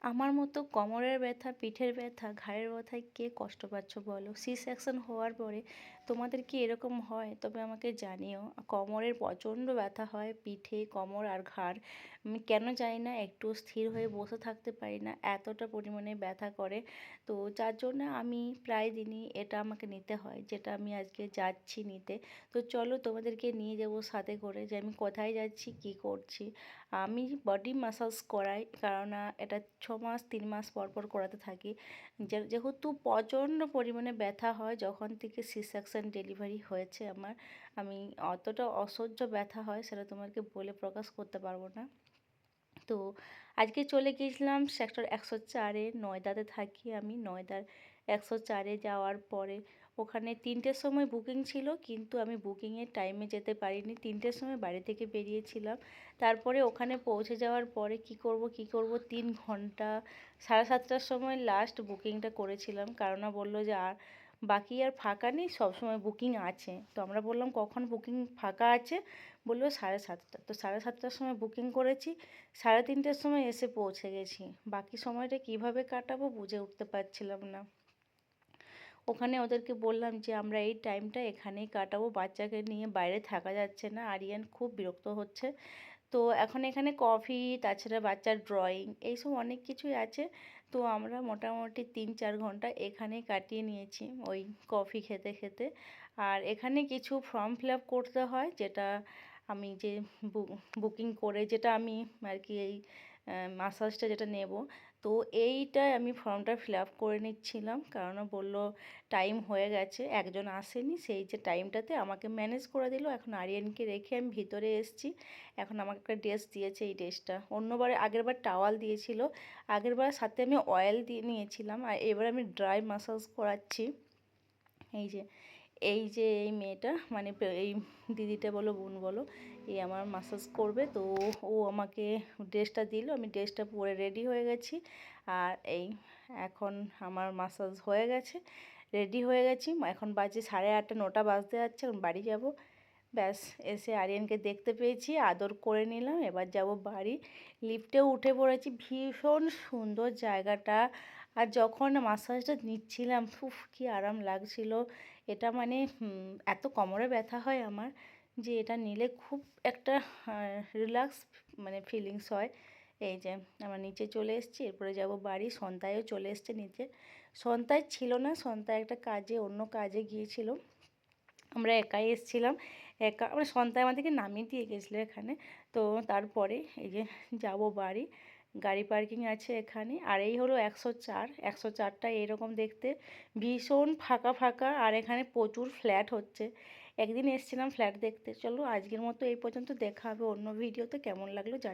আমার মতো কোমরের ব্যথা, পিঠের ব্যথা, ঘাড়ের ব্যথায় কে কষ্ট পাচ্ছ বলো? সি সেকশন হওয়ার পরে তোমাদের কি এরকম হয়? তবে আমাকে জানিও। কোমরের প্রচণ্ড ব্যথা হয়, পিঠে, কোমর আর ঘাড়। আমি কেন জানি না, একটু স্থির হয়ে বসে থাকতে পারি না, এতটা পরিমাণে ব্যথা করে। তো যার জন্য আমি প্রায় দিনই এটা আমাকে নিতে হয়, যেটা আমি আজকে যাচ্ছি নিতে। তো চলো তোমাদেরকে নিয়ে যাবো সাথে করে, যে আমি কোথায় যাচ্ছি, কী করছি। আমি বডি ম্যাসাজ করাই, কারণ এটা 6 মাস 3 মাস পর পর করাতে থাকি। যেহেতু প্রচণ্ড পরিমাণে ব্যথা হয় যখন থেকে সি সেকশন ডেলিভারি হয়েছে আমার, আমি অতটা অসহ্য ব্যথা হয় সেটা তোমাকে বলে প্রকাশ করতে পারবো না। তো আজকে চলে গিয়েছিলাম সেক্টর 104-এ, নয়দাতে থাকি আমি। নয়দার 104-এ যাওয়ার পরে ওখানে 3টের সময় বুকিং ছিল, কিন্তু আমি বুকিংয়ের টাইমে যেতে পারিনি। 3টের সময় বাড়ি থেকে বেরিয়েছিলাম। তারপরে ওখানে পৌঁছে যাওয়ার পরে কি করব 3 ঘন্টা, 7:30টার সময় লাস্ট বুকিংটা করেছিলাম। কারণ বললো যে আর বাকি আর ফাঁকা নেই, সবসময় বুকিং আছে। তো আমরা বললাম কখন বুকিং ফাঁকা আছে? বললো 7:30টা। তো 7:30টার সময় বুকিং করেছি, 3:30টার সময় এসে পৌঁছে গেছি। বাকি সময়টা কিভাবে কাটাবো বুঝে উঠতে পারছিলাম না। ওখানে ওদেরকে বললাম যে আমরা এই টাইমটা এখানেই কাটাবো, বাচ্চাকে নিয়ে বাইরে থাকা যাচ্ছে না, আরিয়ান খুব বিরক্ত হচ্ছে। তো এখন এখানে কফি, তাছাড়া বাচ্চার ড্রয়িং, এইসব অনেক কিছুই আছে। তো আমরা মোটামুটি 3-4 ঘন্টা এখানেই কাটিয়ে নিয়েছি, ওই কফি খেতে খেতে। আর এখানে কিছু ফর্ম ফিল আপ করতে হয়, যেটা আমি যে বুকিং করে, যেটা আমি আর কি এই মাসাজটা যেটা নেব, তো এইটাই আমি ফর্মটা ফিল আপ করে নিচ্ছিলাম। কারণ বলল টাইম হয়ে গেছে, একজন আসেনি, সেই যে টাইমটাতে আমাকে ম্যানেজ করে দিল। এখন আরিয়ানকে রেখে আমি ভিতরে এসেছি। এখন আমাকে একটা ড্রেস দিয়েছে, এই ড্রেসটা অন্যবারে, আগেরবার টাওয়াল দিয়েছিল, আগেরবার সাথে আমি অয়েল দিয়ে নিয়েছিলাম, আর এবার আমি ড্রাই মাসাজ করাচ্ছি। এই যে এই মেয়েটা, মানে এই দিদিটা বলো, বোন বলো, এই আমার মাসাজ করবে। তো ও আমাকে ড্রেসটা দিল, আমি ড্রেসটা পরে রেডি হয়ে গেছি। আর এই এখন আমার মাসাজ হয়ে গেছে, রেডি হয়ে গেছি। এখন বাজে 8:30, 9টা বাজতে যাচ্ছে, এখন বাড়ি যাব। ব্যাস, এসে আরিয়ানকে দেখতে পেয়েছি, আদর করে নিলাম, এবার যাব বাড়ি। লিফটেও উঠে পড়েছি, ভীষণ সুন্দর জায়গাটা। আর যখন মাসাজটা নিচ্ছিলাম, উফ কী আরাম লাগছিল। এটা মানে এত কোমরে ব্যথা হয় আমার, যে এটা নিলে খুব একটা রিল্যাক্স মানে ফিলিংস হয়। এই যে আমরা নিচে চলে এসেছি, এরপরে যাব বাড়ি। সন্তায়ও চলে এসছে নিচে। সন্তায় ছিল না, সন্তায় একটা কাজে, অন্য কাজে গিয়েছিল। আমরা একাই এসেছিলাম, একা মানে সন্তায় আমাদেরকে নামিয়ে দিয়ে গেছিলো এখানে। তো তারপরে এই যে যাব বাড়ি। গাড়ি পার্কিং আছে এখানে। আর এই হলো 104। 104টা এরকম দেখতে, ভীষণ ফাঁকা ফাঁকা, আর এখানে প্রচুর ফ্ল্যাট হচ্ছে। একদিন এসেছিলাম ফ্ল্যাট দেখতে। চলো আজকের মতো এই পর্যন্ত, দেখা হবে অন্য ভিডিওতে। কেমন লাগলো জানি।